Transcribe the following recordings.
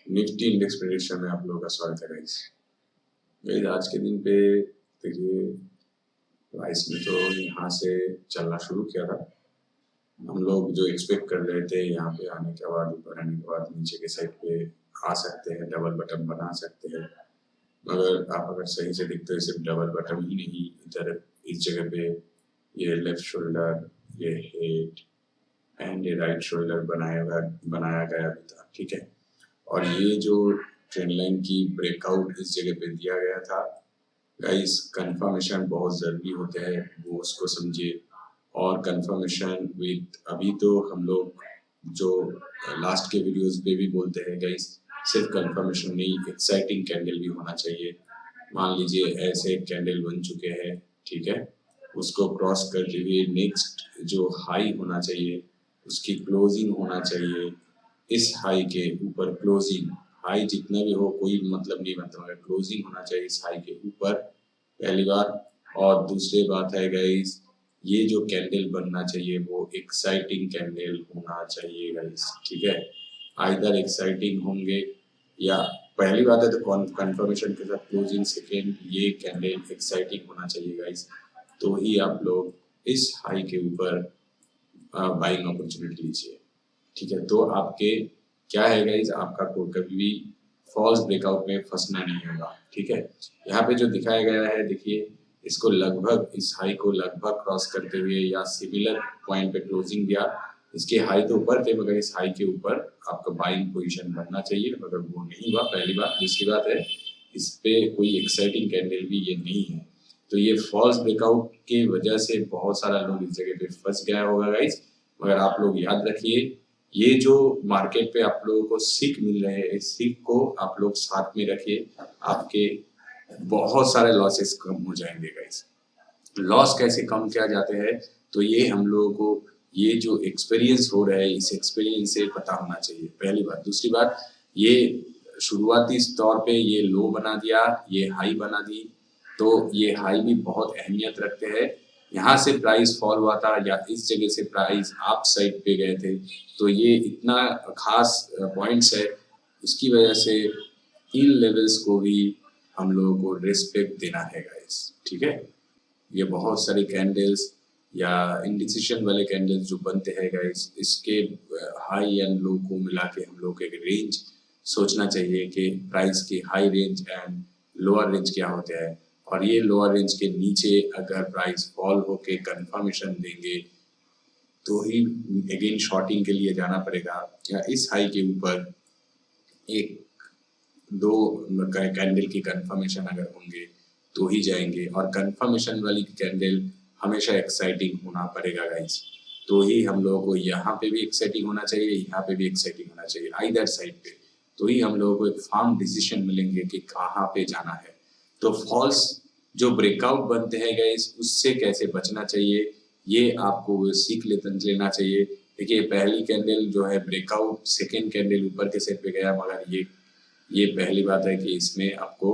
Nifty index prediction में आप लोगों का स्वागत है गाइस। गाइस आज के दिन पे देखिए प्राइस में तो यहाँ से चलना शुरू किया था। हम लोग जो एक्सपेक्ट कर रहे थे यहाँ पे आने के बाद, ऊपर आने के बाद नीचे के साइड पे आ सकते हैं, डबल बटन बना सकते हैं। मगर आप अगर सही से देखते हो सिर्फ डबल बटन ही नहीं, इधर इस जगह पे ये लेफ्ट शोल्डर, ये हेड एंड ये राइट शोल्डर बनाया गया भी था, ठीक है। और ये जो ट्रेंड लाइन की ब्रेकआउट इस जगह पे दिया गया था गाइस, कंफर्मेशन बहुत ज़रूरी होते हैं, वो उसको समझिए। और कंफर्मेशन विद अभी तो हम लोग जो लास्ट के वीडियोस पे भी बोलते हैं गाइस, सिर्फ कंफर्मेशन नहीं, एक्साइटिंग कैंडल भी होना चाहिए। मान लीजिए ऐसे कैंडल बन चुके हैं, ठीक है, उसको क्रॉस करते हुए नेक्स्ट जो हाई होना चाहिए उसकी क्लोजिंग होना चाहिए। इस हाई के ऊपर क्लोजिंग, हाई जितना भी हो कोई मतलब नहीं बनता, मगर क्लोजिंग होना चाहिए इस हाई के ऊपर, पहली बात। और दूसरी बात है गाइस, ये जो कैंडल बनना चाहिए वो एक्साइटिंग कैंडल होना चाहिए गाइस, ठीक है। आइदर एक्साइटिंग होंगे या पहली बात है तो कंफर्मेशन के साथ क्लोजिंग, सेकेंड ये कैंडल एक्साइटिंग होना चाहिए गाइस, तो ही आप लोग इस हाई के ऊपर बाइंग अपॉर्चुनिटी लीजिए, ठीक है। तो आपके क्या है गाइज, आपका को कभी भी फॉल्स ब्रेकआउट में फंसना नहीं होगा, ठीक है। यहाँ पे जो दिखाया गया है देखिए, इसको लगभग इस हाई को लगभग क्रॉस करते हुए या सिमिलर पॉइंट पे क्लोजिंग दिया। इसके हाई तो ऊपर थे मगर इस हाई के ऊपर आपका बाइंग पोजीशन बनना चाहिए, मगर वो नहीं हुआ, पहली बात। दूसरी बात है, इस पे कोई एक्साइटिंग कैंडल भी ये नहीं है, तो ये फॉल्स ब्रेकआउट की वजह से बहुत सारा लोग इस जगह पे फंस गया होगा गाइज। मगर आप लोग याद रखिए, ये जो मार्केट पे आप लोगों को सीख मिल रहे हैं, इस सीख को आप लोग साथ में रखिए, आपके बहुत सारे लॉसेस कम हो जाएंगे गाइस। लॉस कैसे कम किया जाते हैं, तो ये हम लोगों को ये जो एक्सपीरियंस हो रहा है, इस एक्सपीरियंस से पता होना चाहिए, पहली बात। दूसरी बात, ये शुरुआती तौर पे ये लो बना दिया, ये हाई बना दी, तो ये हाई भी बहुत अहमियत रखते हैं। यहाँ से प्राइस फॉल हुआ था या इस जगह से प्राइस अप साइड पे गए थे, तो ये इतना खास पॉइंट्स है, उसकी वजह से इन लेवल्स को भी हम लोगों को रिस्पेक्ट देना है गाइस, ठीक है। ये बहुत सारे कैंडल्स या इंडिसिशन वाले कैंडल्स जो बनते हैं गाइस, इसके हाई एंड लो को मिला के हम लोग एक रेंज सोचना चाहिए कि प्राइस की high range and lower range क्या होते हैं। और ये लोअर रेंज के नीचे अगर प्राइस फॉल होके कंफर्मेशन देंगे तो ही अगेन शॉर्टिंग के लिए जाना पड़ेगा, या इस हाई के ऊपर एक दो कैंडल की कंफर्मेशन अगर होंगे तो ही जाएंगे। और कंफर्मेशन वाली कैंडल हमेशा एक्साइटिंग होना पड़ेगा गाइस, तो ही हम लोगों को यहाँ पे भी एक्साइटिंग होना चाहिए, यहाँ पे भी एक्साइटिंग होना चाहिए, आइदर साइड पे, तो ही हम लोगों को एक फार्म डिसीजन मिलेंगे कि कहाँ पे जाना है। तो फॉल्स जो ब्रेकआउट बनते हैं गाइस, उससे कैसे बचना चाहिए ये आपको सीख लेना चाहिए। देखिए पहली कैंडल जो है ब्रेकआउट, सेकेंड कैंडल ऊपर के साइड पे गया, मगर ये पहली बात है कि इसमें आपको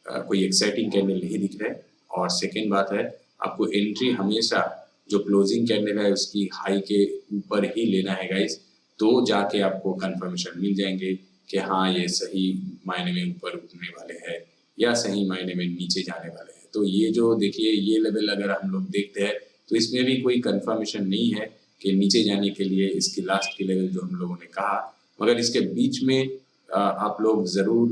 कोई एक्साइटिंग कैंडल नहीं दिख रहा है। और सेकेंड बात है, आपको एंट्री हमेशा जो क्लोजिंग कैंडल है उसकी हाई के ऊपर ही लेना है गाइस, तो जाके आपको कंफर्मेशन मिल जाएंगे कि हाँ ये सही मायने में ऊपर उठने वाले हैं या सही मायने में नीचे जाने वाले हैं। तो ये जो देखिए ये लेवल अगर हम लोग देखते हैं तो इसमें भी कोई कंफर्मेशन नहीं है कि नीचे जाने के लिए इसकी लास्ट की लेवल जो हम लोगों ने कहा, मगर इसके बीच में आप लोग ज़रूर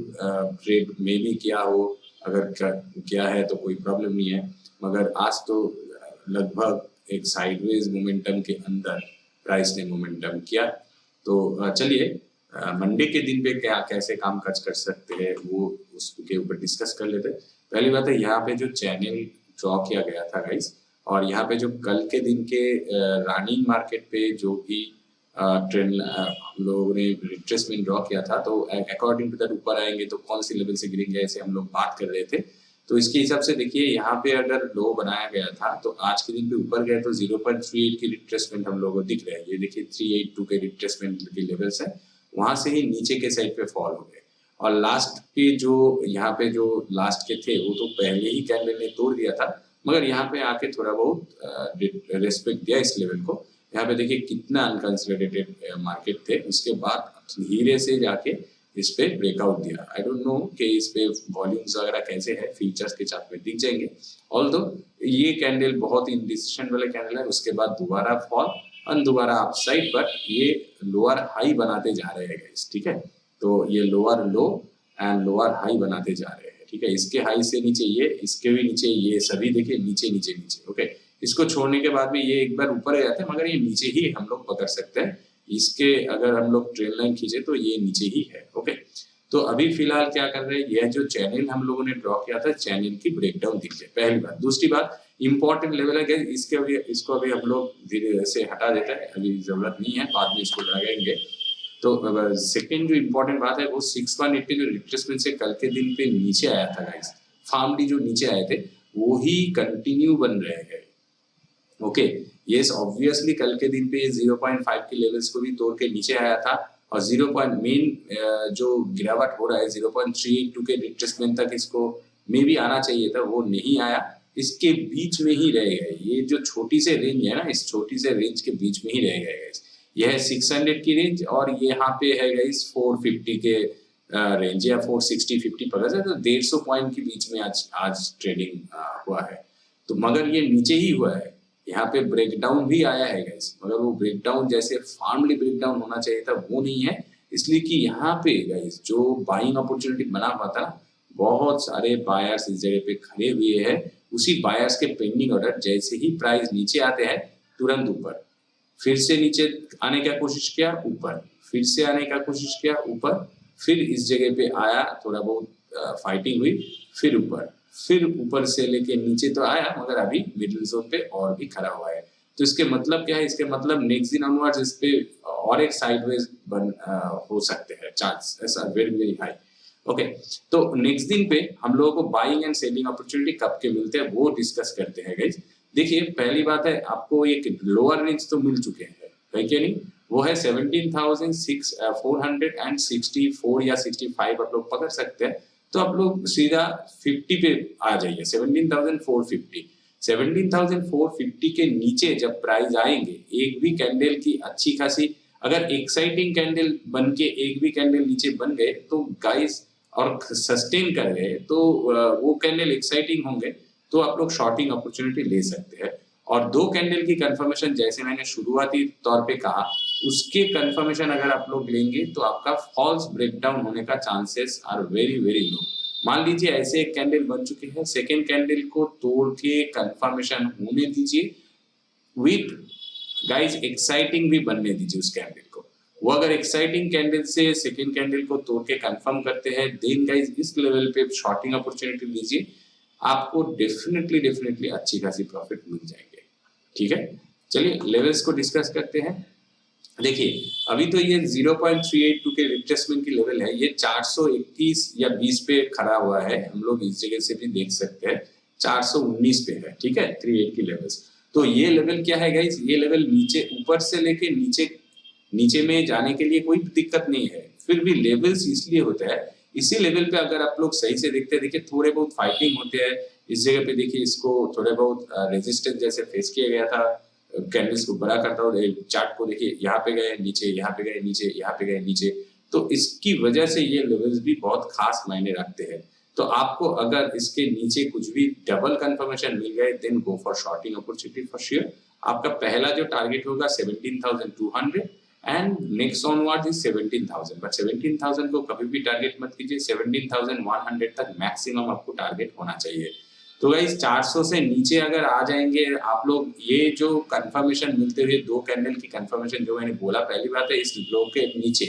ट्रेड में भी किया हो, अगर किया है तो कोई प्रॉब्लम नहीं है। मगर आज तो लगभग एक साइडवेज मोमेंटम के अंदर प्राइस ने मोमेंटम किया। तो चलिए मंडे के दिन पे क्या कैसे काम काज कर सकते हैं वो उसके ऊपर डिस्कस कर लेते हैं। पहली बात है, यहाँ पे जो चैनल ड्रॉ किया गया था गाइस, और यहाँ पे जो कल के दिन के रनिंग मार्केट पे जो भी ट्रेंड हम लोगों ने रिट्रेसमेंट ड्रॉ किया था, तो अकॉर्डिंग टू दैट ऊपर आएंगे तो कौन सी लेवल से गिरेंगे ऐसे हम लोग बात कर रहे थे। तो इसके हिसाब से देखिए यहाँ पे अगर लो बनाया गया था तो आज के दिन पे ऊपर गए तो 0.38 की रिट्रेसमेंट हम लोगों को दिख रहा है। ये देखिए 382 के रिट्रेसमेंट के लेवल्स है, वहां से ही नीचे के साइड पे फॉल हो गए। और लास्ट के जो यहाँ पे जो लास्ट के थे वो तो पहले ही कैंडल ने तोड़ दिया था, मगर यहाँ पे आके थोड़ा बहुत रेस्पेक्ट दिया इस लेवल को। यहाँ पे देखिए कितना अनकंसोलिडेटेड मार्केट थे, उसके बाद धीरे से जाके इस पे ब्रेकआउट दिया। आई डोंट नो कि इस पे वॉल्यूम्स वगैरह कैसे है, फ्यूचर्स के चार्ट में दिख जाएंगे। ऑल्दो ये कैंडल बहुत इंडिसिशन वाले कैंडल है, उसके बाद दोबारा फॉल और दोबारा अपसाइड, बट ये लोअर हाई बनाते जा रहे हैं गाइस, ठीक है। तो ये lower low and lower high बनाते जा रहे हैं, ठीक है। इसके हाई से नीचे ये, इसके भी नीचे ये, सभी देखिए नीचे नीचे नीचे, ओके। इसको छोड़ने के बाद भी ये एक बार ऊपर जाते हैं, मगर ये नीचे ही हम लोग पकड़ सकते हैं। इसके अगर हम लोग ट्रेल लाइन खींचे तो ये नीचे ही है, ओके। तो अभी फिलहाल क्या कर रहे हैं, यह जो चैनल हम लोगों ने ड्रॉ किया था, चैनल की ब्रेकडाउन दिख गई, पहली बात। दूसरी बात, इंपॉर्टेंट लेवल है इसके, अभी इसको अभी हम लोग धीरे से हटा देते हैं, अभी जरूरत नहीं है, बाद में इसको लगाएंगे। तो सेकंड जो इंपॉर्टेंट बात है वो 6180 जो रिट्रेसमेंट से कल के दिन पे नीचे आया था गाइस, फार्मली जो नीचे आए थे वो ही कंटिन्यू बन रहे हैं, ओके। यस, ऑब्वियसली कल के दिन पे ये 0.5 के लेवल्स को भी तोड़ के नीचे आया था, और 0. मेन जो गिरावट हो रहा है 0.382 के रिट्रेसमेंट तक इसको में भी आना चाहिए था, वो नहीं आया, इसके बीच में ही रह गए। ये जो छोटी से रेंज है ना, इस छोटी से रेंज के बीच में ही रह गए गाइस। यह है 600 की रेंज, और ये यहाँ पे है गाइस 450 के रेंज, या 460-50 पकड़ से, तो 150 पॉइंट के बीच में आज ट्रेडिंग हुआ है। तो मगर ये नीचे ही हुआ है, यहाँ पे ब्रेकडाउन भी आया है गाइस, मगर वो ब्रेकडाउन जैसे फार्मली ब्रेकडाउन होना चाहिए था वो नहीं है, इसलिए कि यहाँ पे गाइस जो बाइंग अपॉर्चुनिटी बना हुआ था, बहुत सारे बायर्स इस जगह पे खड़े हुए हैं। उसी बायर्स के पेंडिंग ऑर्डर जैसे ही प्राइस नीचे आते हैं तुरंत ऊपर, फिर से नीचे आने का कोशिश किया, ऊपर, फिर से आने का कोशिश किया, ऊपर, फिर इस जगह पे आया, थोड़ा बहुत फाइटिंग हुई, फिर ऊपर, फिर ऊपर से लेके नीचे तो आया, मगर अभी मिडिल जोन पे और भी खड़ा हुआ है। तो इसके मतलब क्या है, इसके मतलब नेक्स्ट दिन ऑनवर्ड्स इस पे और एक साइडवेज हो सकते हैं, chance very very high, okay. तो नेक्स्ट दिन पे हम लोगों को बाइंग एंड सेलिंग अपॉर्चुनिटी कब के मिलते हैं वो डिस्कस करते हैं गाइस। देखिए पहली बात है, आपको एक लोअर रेंज तो मिल चुके हैं, है क्या नहीं, वो है 17,464 या 65 आप लोग पकड़ सकते हैं। तो आप लोग सीधा 50 पे आ जाइए, 17,450। 17,450 के नीचे जब प्राइस आएंगे, एक भी कैंडल की अच्छी खासी अगर एक्साइटिंग कैंडल बन के एक भी कैंडल नीचे बन गए तो गाइस, और सस्टेन कर गए, तो वो कैंडल एक्साइटिंग होंगे, तो आप लोग शॉर्टिंग अपॉर्चुनिटी ले सकते हैं। और दो कैंडल की कंफर्मेशन जैसे मैंने शुरुआती तौर पे कहा, उसके कंफर्मेशन अगर आप लोग लेंगे तो आपका फॉल्स ब्रेकडाउन होने का chances are very very low. मान लीजिए ऐसे एक कैंडल बन चुकी है, सेकेंड कैंडल को तोड़ के कंफर्मेशन होने दीजिए, विथ गाइस एक्साइटिंग भी बनने दीजिए उस कैंडल को। वो अगर एक्साइटिंग कैंडल से सेकेंड कैंडल को तोड़ के कंफर्म करते हैं, देन गाइस इस लेवल पे शॉर्टिंग अपॉर्चुनिटी लीजिए, आपको डेफिनेटली अच्छी खासी प्रॉफिट मिल जाएंगे, ठीक है। चलिए लेवल्स को डिस्कस करते हैं। देखिए अभी तो ये 0.382 के रिट्रेसमेंट की लेवल है, ये 421 या 20 पे खड़ा हुआ है, हम लोग इस जगह से भी देख सकते हैं 419 पे है, ठीक है, 38 की लेवल्स। तो ये लेवल क्या है गाइस, ये लेवल नीचे ऊपर से लेके नीचे में जाने के लिए कोई दिक्कत नहीं है, फिर भी लेवल्स इसलिए होता है, इसी लेवल पे अगर आप लोग सही से देखते हैं, देखिए थोड़े बहुत फाइटिंग होते हैं इस जगह पे, देखिए इसको थोड़े बहुत रेजिस्टेंस जैसे फेस किया गया था, कैंडल्स को बड़ा करता हूँ, चार्ट को देखिए यहाँ पे गए नीचे, यहाँ पे गए नीचे, यहाँ पे गए नीचे, तो इसकी वजह से ये लेवल्स भी बहुत खास मायने रखते हैं। तो आपको अगर इसके नीचे कुछ भी डबल कंफर्मेशन मिल गए, then go for shorting opportunity for sure. आपका पहला जो टारगेट होगा 17,200 and next onward is 17,000, but 17,000 को कभी भी टारगेट मत कीजिए, 17,100 तक मैक्सिमम आपको टारगेट होना चाहिए। तो गाइस 400 से नीचे अगर आ जाएंगे आप लोग, ये जो कंफर्मेशन मिलते हुए दो कैंडल की कंफर्मेशन जो मैंने बोला, पहली बात है इस लो के नीचे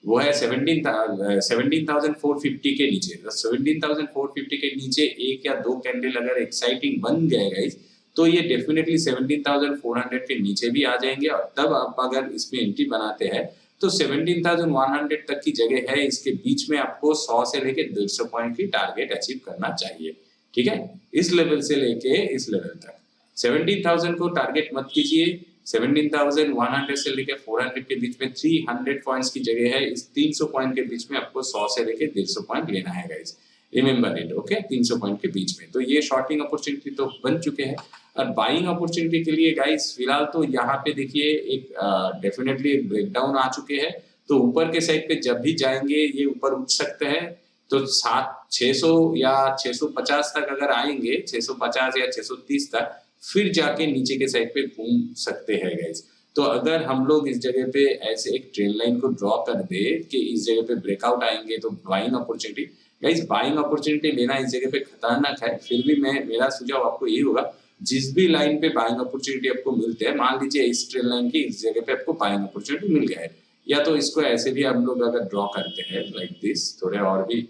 वो है 17,450 के नीचे, 17,450 के नीचे एक या दो कैंडल अगर एक्साइटिंग बन गए गाइस, तो ये डेफिनेटली 17,400 के नीचे भी आ जाएंगे, और तब आप अगर इसमें एंट्री बनाते हैं तो 17,100 तक की जगह है, इसके बीच में आपको 100 से लेके 150 पॉइंट की टारगेट अचीव करना चाहिए, ठीक है। इस लेवल से लेके इस लेवल तक 17,000 को टारगेट मत कीजिए, 17,100 से लेके 400 के बीच में 300 पॉइंट्स की जगह है, इस 300 पॉइंट के बीच में आपको 100 से लेके 150 पॉइंट लेना है guys, remember it, okay. 300 point के बीच में, तो ये शॉर्टिंग अपॉर्चुनिटी तो बन चुके हैं। और बाइंग अपॉर्चुनिटी के लिए गाइस फिलहाल तो यहाँ पे देखिए एक डेफिनेटली एक ब्रेकडाउन आ चुके हैं, तो ऊपर के साइड पे जब भी जाएंगे ये ऊपर उठ सकते हैं, तो 600 या 650 तक अगर आएंगे, 650 या 630 तक, फिर जाके नीचे के साइड पे घूम सकते हैं गाइस। तो अगर हम लोग इस जगह पे ऐसे एक ट्रेंड लाइन को ड्रॉ कर दे कि इस जगह पे ब्रेकआउट आएंगे तो buying opportunity, guys buying opportunity लेना इस जगह पे खतरनाक है। फिर भी मेरा सुझाव आपको यही होगा, जिस भी लाइन पे बाइंग अपॉर्चुनिटी आपको मिलते हैं, मान लीजिए इस ट्रेंड लाइन की इस जगह पे आपको बाइंग अपॉर्चुनिटी मिल गया है, या तो इसको ऐसे भी हम लोग अगर ड्रॉ करते हैं लाइक दिस, थोड़े और भी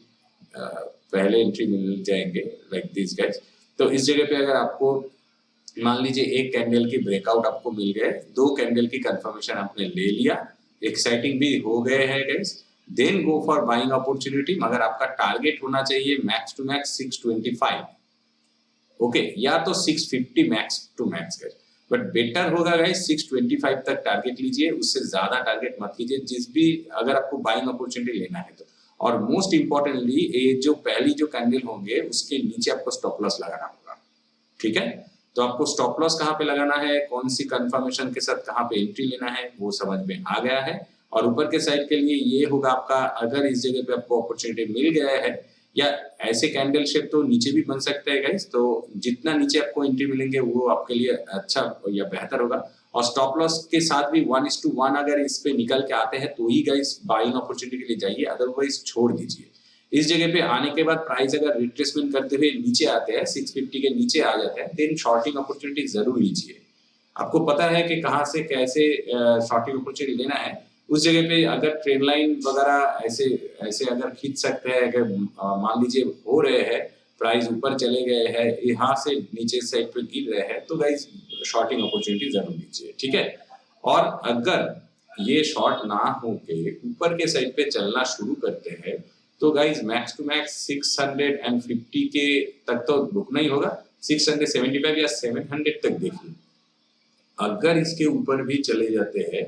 पहले एंट्री मिल जाएंगे लाइक दिस गाइस। तो इस जगह पे अगर आपको मान लीजिए एक कैंडल की ब्रेकआउट आपको मिल गए, 2 कैंडल की कंफर्मेशन आपने ले लिया, एक्साइटिंग भी हो गए हैं guys, then go for buying opportunity. मगर आपका टारगेट होना चाहिए मैक्स टू मैक्स 625, ओके, या तो 650 max to max guys, but better होगा गाइस 625 तक टारगेट लीजिए, उससे ज्यादा टारगेट मत कीजिए जिस भी, अगर आपको बाइंग अपॉर्चुनिटी लेना है तो। और मोस्ट इंपॉर्टेंटली ये जो पहली जो कैंडल होंगे उसके नीचे आपको स्टॉप लॉस लगाना होगा, ठीक है। तो आपको स्टॉप लॉस कहाँ पे लगाना है, कौन सी कंफर्मेशन के साथ कहाँ पे एंट्री लेना है, वो समझ में आ गया है। और ऊपर के साइड के लिए ये होगा आपका, अगर इस जगह पे आपको अपॉर्चुनिटी मिल गया है, या ऐसे कैंडल शेप तो नीचे भी बन सकते हैं गाइस, तो जितना नीचे आपको एंट्री मिलेंगे वो आपके लिए अच्छा या बेहतर होगा। और स्टॉप लॉस के साथ भी 1:1 अगर इस पे निकल के आते हैं तो ही गाइस बाइंग अपॉर्चुनिटी के लिए जाइए, अदरवाइज छोड़ दीजिए। इस जगह पे आने के बाद प्राइस अगर रिट्रेसमेंट करते हुए नीचे आते हैं, 650 के नीचे आ जाते हैं, देन शॉर्टिंग अपॉर्चुनिटी जरूर लीजिए। आपको पता है कि कहाँ से कैसे शॉर्टिंग अपॉर्चुनिटी लेना है। उस जगह पे अगर ट्रेंड लाइन वगैरह ऐसे ऐसे अगर खींच सकते हैं, अगर मान लीजिए हो रहे हैं, प्राइस ऊपर चले गए हैं, यहाँ से नीचे साइड पे गिर रहे हैं, तो गाइस शॉर्टिंग अपॉर्चुनिटी जरूर लीजिए, ठीक है। और अगर ये शॉर्ट ना हो के ऊपर के साइड पे चलना शुरू करते हैं, तो गाइस मैक्स टू मैक्स 650 के तक तो रुकना ही होगा, 675 या 700 तक देखिए। अगर इसके ऊपर भी चले जाते हैं,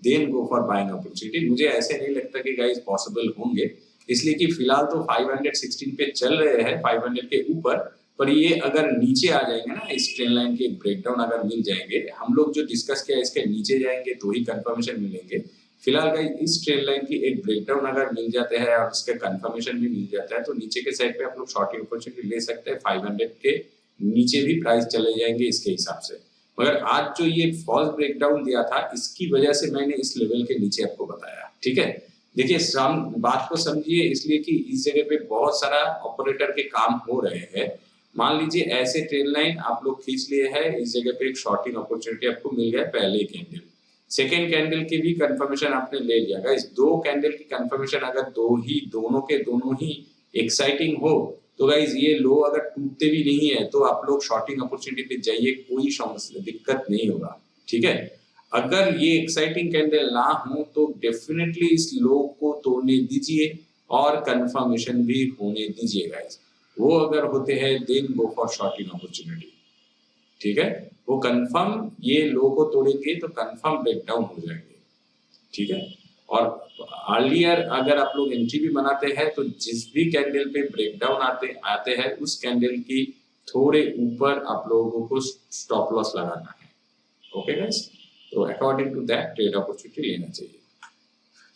then go for buying opportunity. मुझे ऐसे नहीं लगता कि गाइस पॉसिबल होंगे, इसलिए कि फिलहाल तो 516 पे चल रहे हैं, 500 के ऊपर। पर ये अगर नीचे आ जाएंगे ना, इस ट्रेंड लाइन के ब्रेकडाउन अगर मिल जाएंगे, हम लोग जो डिस्कस किया इसके नीचे जाएंगे तो ही कंफर्मेशन मिलेंगे। फिलहाल गाइस इस ट्रेंड लाइन की एक ब्रेकडाउन अगर मिल जाते हैं और इसका कंफर्मेशन भी मिल जाता है, तो नीचे के साइड पे आप लोग शॉर्टिंग अपॉर्चुनिटी ले सकते हैं। 500 के नीचे भी प्राइस चले जाएंगे इसके हिसाब से। मगर आज जो ये फॉल्स ब्रेकडाउन दिया था, इसकी वजह से मैंने इस लेवल के नीचे आपको बताया, ठीक है। देखिए बात को समझिए, इसलिए कि इस जगह पे बहुत सारा ऑपरेटर के काम हो रहे हैं। मान लीजिए ऐसे ट्रेंड लाइन आप लोग खींच लिए है, इस जगह पे एक शॉर्टिंग अपॉर्चुनिटी आपको मिल गया पहले कैंडल, सेकेंड कैंडल की भी कंफर्मेशन आपने ले लिया। इस 2 कैंडल की कंफर्मेशन अगर दोनों के दोनों ही एक्साइटिंग हो, तो गाइज ये लो अगर टूटते भी नहीं है तो आप लोग शॉर्टिंग अपॉर्चुनिटी पे जाइए, कोई समस्या दिक्कत नहीं होगा, ठीक है। अगर ये एक्साइटिंग कैंडल ना हो तो डेफिनेटली इस लो को तोड़ने दीजिए और कंफर्मेशन भी होने दीजिए गाइज। वो अगर होते हैं then go for shorting opportunity, ठीक है। वो कंफर्म ये लो को तोड़ेंगे तो कंफर्म ब्रेकडाउन हो जाएंगे, ठीक है। और अर्लियर अगर आप लोग एंट्री भी बनाते हैं तो जिस भी कैंडल पे ब्रेकडाउन आते हैं उस कैंडल की थोड़े ऊपर आप लोगों को स्टॉप लॉस लगाना है, ओके गाइस। तो according to that trade opportunity लेना चाहिए।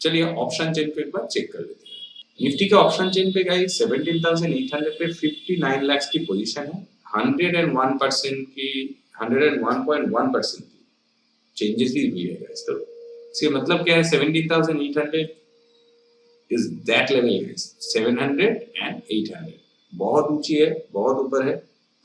चलिए ऑप्शन चेन को एक बार चेक कर लेते हैं। निफ्टी के ऑप्शन चेन पे गाइस 17,800 पे 59 लाख की पोजीशन है, 101% की 101.1% की चेंजेस भी हुई है गाइस। तो इसका मतलब क्या है, 17,800 is that level guys, 700 and 800 बहुत ऊंची है, बहुत ऊपर है।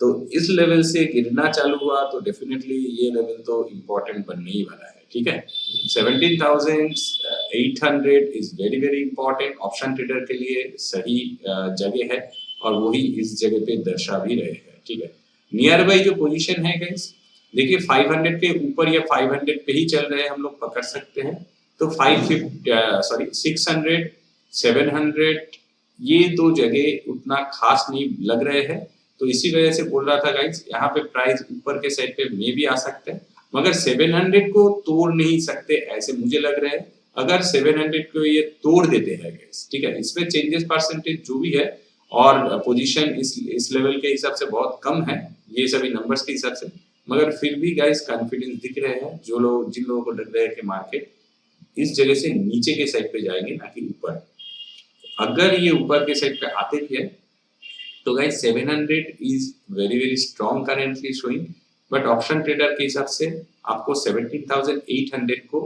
तो इस लेवल से गिरना चालू हुआ तो डेफिनेटली ये लेवल तो इम्पोर्टेंट बनने ही वाला है, ठीक है। 17,800 is very very important, option trader के लिए सही जगह है और वही इस जगह पे दर्शा भी रहे हैं, ठीक है। नियर बाई जो पोजीशन है गाइस, देखिए 500 के ऊपर या 500 पे ही चल रहे हैं, हम लोग पकड़ सकते हैं। तो 600 700 ये 2 जगह उतना खास नहीं लग रहे हैं, तो इसी वजह से बोल रहा था गाइस, यहाँ पे प्राइस ऊपर के साइड पे मे भी आ सकते हैं, मगर 700 को तोड़ नहीं सकते ऐसे मुझे लग रहा है। अगर 700 को ये तोड़ देते हैं गाइस, ठीक है, इसमें चेंजेस परसेंटेज जो भी है और पोजीशन इस लेवल के हिसाब से बहुत कम है, ये सभी नंबर्स के हिसाब से, मगर फिर भी गाइस कॉन्फिडेंस दिख रहे हैं। जिन लोगों को लग रहा है कि मार्केट इस जगह से नीचे के साइड पे जाएंगे, ना कि ऊपर। अगर ये ऊपर के साइड पे आते भी है तो guys 700 is very very strong currently showing, but option trader के हिसाब से आपको 17,800 को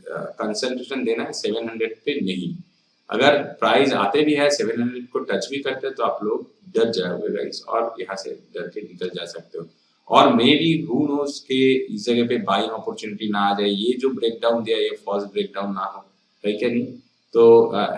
कंसंट्रेशन देना है, 700 पे नहीं। अगर प्राइस आते भी है 700 को टच भी करते हैं तो आप लोग डर जाओगे गाइस, और यहाँ से डर के निकल जा सकते हो। और मे बी हु नोस के इस जगह पे बाइंग अपॉर्चुनिटी ना आ जाए, ये जो ब्रेकडाउन दिया ये फॉल्स ब्रेकडाउन ना हो, है क्या नहीं? तो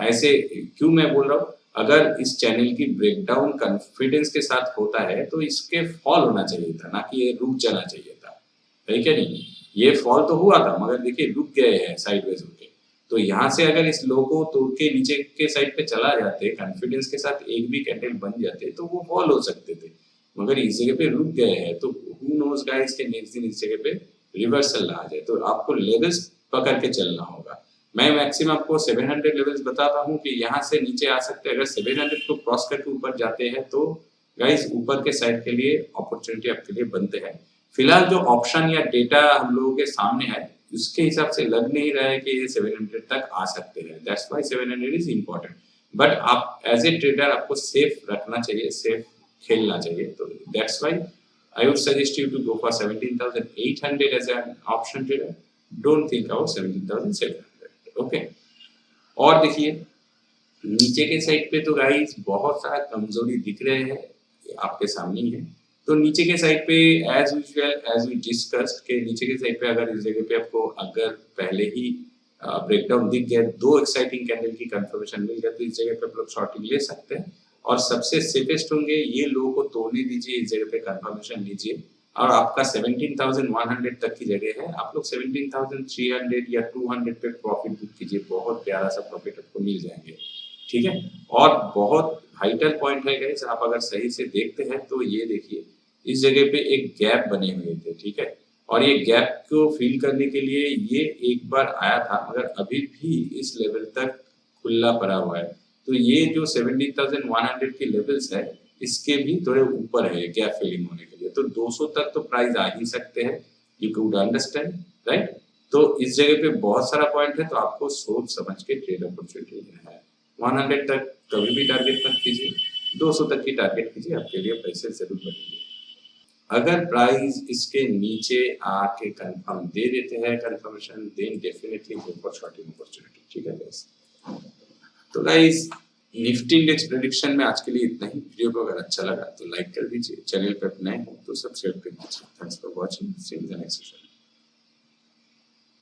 ऐसे क्यों मैं बोल रहा हूँ, अगर इस चैनल की ब्रेकडाउन कॉन्फिडेंस के साथ होता है तो इसके फॉल होना चाहिए था, ना कि ये रुक जाना चाहिए था, है क्या नहीं? ये फॉल तो हुआ था मगर देखिए रुक गए हैं साइडवेज होके। तो यहाँ से अगर इस लो को तोड़ के नीचे के साइड पे चला जाते, कॉन्फिडेंस के साथ एक भी कैंडल बन जाते तो वो फॉल हो सकते थे, मगर इस जगह पे रुक गए हैं तो हु नोज गाइस के नेक्स्ट दिन इस जगह पे रिवर्सल ना आ जाए। तो आपको लेवल्स पकड़ के चलना होगा। मैं मैक्सिमम आपको 700 लेवल्स बताता हूँ कि यहाँ से नीचे आ सकते हैं। अगर 700 को क्रॉस करके ऊपर जाते हैं तो गाइस ऊपर के साइड के लिए अपॉर्चुनिटी आपके लिए बनते हैं। फिलहाल जो ऑप्शन या डेटा हम लोगों के सामने है उसके हिसाब से लग नहीं रहा है कि ये 700 तक आ सकते हैं। That's why 700 is important. But आप एज ए ट्रेडर आपको सेफ रखना चाहिए, सेफ खेलना चाहिए। तो that's why I would suggest you to go for 17,800 as an option trader. Don't think about 17,700. Okay. और देखिए नीचे के साइड पे तो गाइस बहुत सारा कमजोरी दिख रहे हैं, आपके सामने ही है। तो नीचे के साइड पे as usual as we discussed के नीचे के साइड पे अगर इस जगह पे आपको अगर पहले ही ब्रेकडाउन दिख गया, दो एक्साइटिंग कैंडल की कंफर्मेशन मिल गया तो इस जगह पे आप लोग शॉर्टिंग ले सकते हैं। और सबसे सेफेस्ट होंगे ये लो को तोड़ने दीजिए, इस जगह पे कंफर्मेशन लीजिए और आपका 17,100 तक की जगह है, आप लोग 17,300 या 200 पे प्रॉफिट बुक कीजिए, बहुत प्यारा सा प्रॉफिट आपको मिल जाएंगे, ठीक है। और बहुत वाइटल पॉइंट है गाइस, आप अगर सही से देखते हैं तो ये देखिए इस जगह पे एक गैप बने हुए थे, ठीक है। और ये गैप को फिल करने के लिए ये एक बार आया था मगर अभी भी इस लेवल तक खुला पड़ा हुआ है। तो ये जो 17,100 की लेवल्स है इसके भी थोड़े ऊपर है गैप फिलिंग होने के लिए, तो 200 तक तो प्राइस आ ही सकते हैं, यू कुड अंडरस्टैंड, राइट। तो इस जगह पे बहुत सारा पॉइंट है, तो आपको सोच समझ के ट्रेड अपॉर्चुनिटी लेना है। 100 तक कभी भी टारगेट मत कीजिए, 200 तक की टारगेट कीजिए, आपके लिए पैसे जरूर बनेंगे। अगर प्राइस इसके नीचे आके कंफर्म दे देते हैं confirmation, then definitely go for shorting opportunity, ठीक है गाइस। तो गाइस निफ्टी इंडेक्स प्रेडिक्शन में आज के लिए इतना ही। वीडियो को अगर अच्छा लगा तो लाइक कर दीजिए, चैनल पर नए हो तो सब्सक्राइब कर दीजिए। Thanks for watching, see you in the next session.